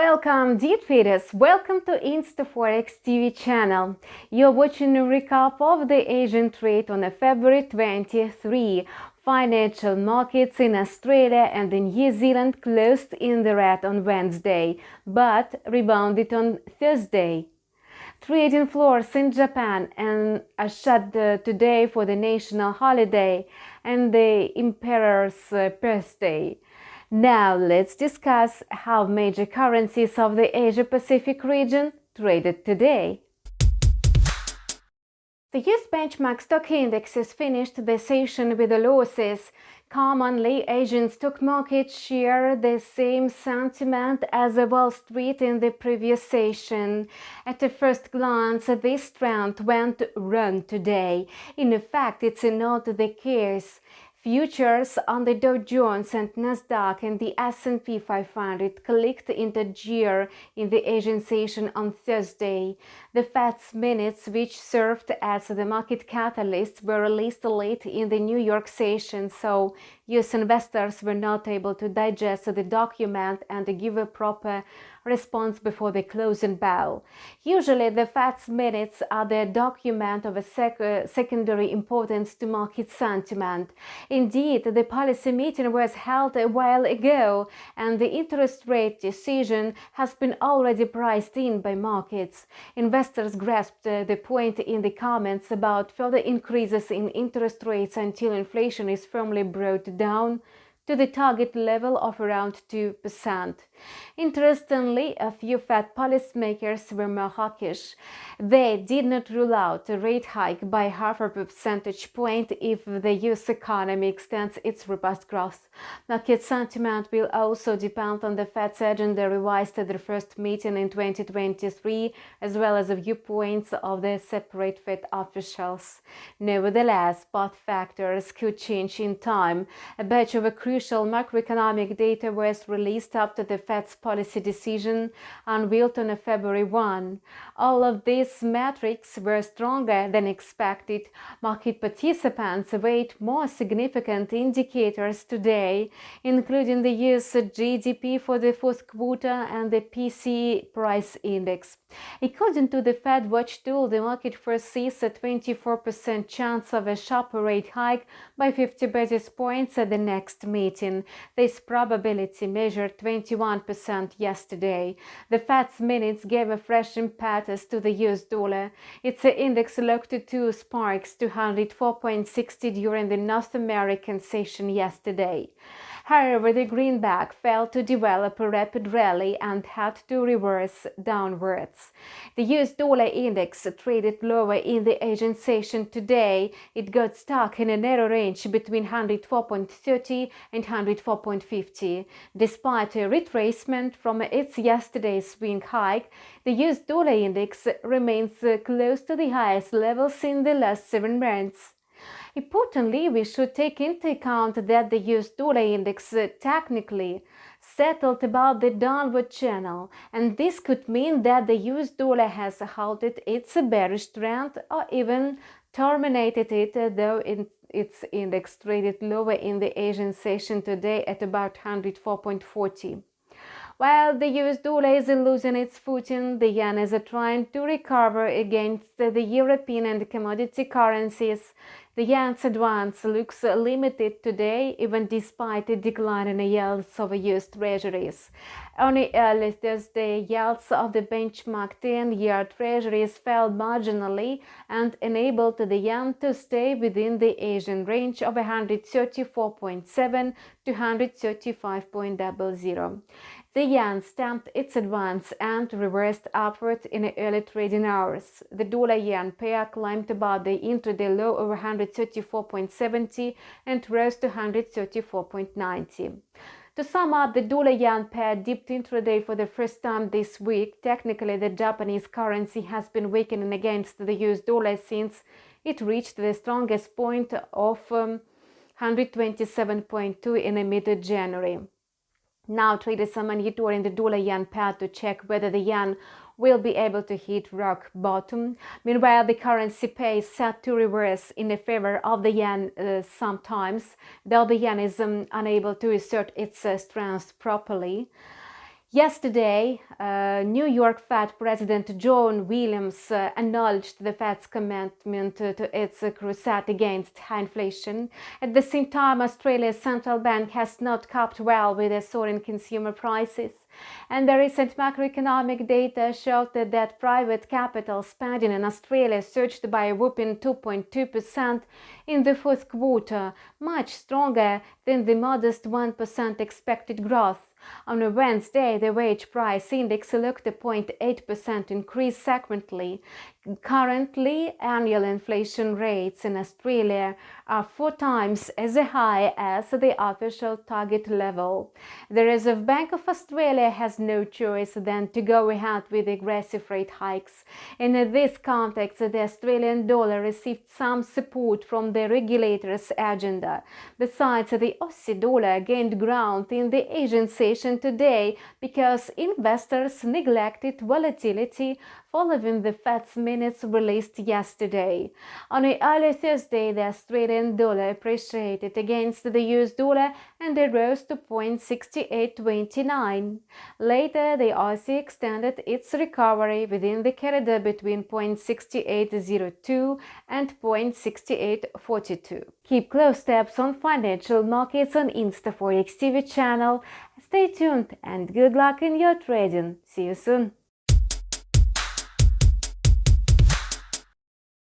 Welcome, dear traders. Welcome to InstaForex TV channel. You're watching a recap of the Asian trade on February 23. Financial markets in Australia and in New Zealand closed in the red on Wednesday, but rebounded on Thursday. Trading floors in Japan are shut today for the national holiday and the Emperor's birthday. Now let's discuss how major currencies of the Asia-Pacific region traded today. The US benchmark stock indexes finished the session with losses. Commonly, Asian stock markets share the same sentiment as Wall Street in the previous session. At a first glance, this trend went wrong today. In fact, it's not the case. Futures on the Dow Jones and Nasdaq and the S&P 500 clicked into gear in the Asian session on Thursday. The Fed's minutes, which served as the market catalyst, were released late in the New York session, so US investors were not able to digest the document and give a proper response before the closing bell. Usually, the Fed's minutes are the document of a secondary importance to market sentiment. Indeed, the policy meeting was held a while ago, and the interest rate decision has been already priced in by markets. Investors grasped the point in the comments about further increases in interest rates until inflation is firmly brought down to the target level of around 2%. Interestingly, a few Fed policymakers were more hawkish. They did not rule out a rate hike by half a percentage point if the US economy extends its robust growth. Market sentiment will also depend on the Fed's agenda revised at their first meeting in 2023, as well as the viewpoints of the separate Fed officials. Nevertheless, both factors could change in time. A batch of crucial macroeconomic data was released after the Fed's policy decision unveiled on February 1. All of these metrics were stronger than expected. Market participants weighed more significant indicators today, including the US GDP for the fourth quarter and the PCE price index. According to the FEDWATCH tool, the market foresees a 24% chance of a sharper rate hike by 50 basis points at the next meeting. This probability measured 21% yesterday. The Fed's minutes gave a fresh impetus to the US dollar. Its index locked to two spikes to 104.60 during the North American session yesterday. However, the greenback failed to develop a rapid rally and had to reverse downwards. The US dollar index traded lower in the Asian session today. It got stuck in a narrow range between 104.30 and 104.50. Despite a retracement from its yesterday's swing hike, the US dollar index remains close to the highest levels in the last 7 months. Importantly, we should take into account that the US dollar index technically settled above the downward channel, and this could mean that the US dollar has halted its bearish trend or even terminated it, though its index traded lower in the Asian session today at about 104.40. While the US dollar is losing its footing, the yen is trying to recover against the European and commodity currencies. The yen's advance looks limited today, even despite a decline in the yields of US Treasuries. On early Thursday, yields of the benchmark 10-year Treasuries fell marginally and enabled the yen to stay within the Asian range of 134.7 to 135.00. The yen stamped its advance and reversed upward in the early trading hours. The dollar-yen pair climbed above the intraday low of 134.70 and rose to 134.90. To sum up, the dollar-yen pair dipped intraday for the first time this week. Technically, the Japanese currency has been weakening against the US dollar since it reached the strongest point of 127.2 in mid-January. Now, traders are monitoring the dollar-yen pair to check whether the yen will be able to hit rock bottom. Meanwhile, the currency pair is set to reverse in favor of the yen sometimes, though the yen is unable to assert its strength properly. Yesterday, New York Fed President John Williams acknowledged the Fed's commitment to its crusade against high inflation. At the same time, Australia's central bank has not coped well with the soaring consumer prices. And the recent macroeconomic data showed that private capital spending in Australia surged by a whopping 2.2% in the fourth quarter, much stronger than the modest 1% expected growth. On Wednesday, the wage price index looked a 0.8% increase sequentially. Currently, annual inflation rates in Australia are 4 times as high as the official target level. The Reserve Bank of Australia has no choice than to go ahead with aggressive rate hikes. In this context, the Australian dollar received some support from the regulator's agenda. Besides, the Aussie dollar gained ground in the Asian session today because investors neglected volatility following the Fed's minutes released yesterday. On early Thursday, the Australian dollar appreciated against the US dollar and rose to 0.6829. Later, the Aussie extended its recovery within the corridor between 0.6802 and 0.6842. Keep close tabs on financial markets on InstaForex TV channel. Stay tuned and good luck in your trading. See you soon.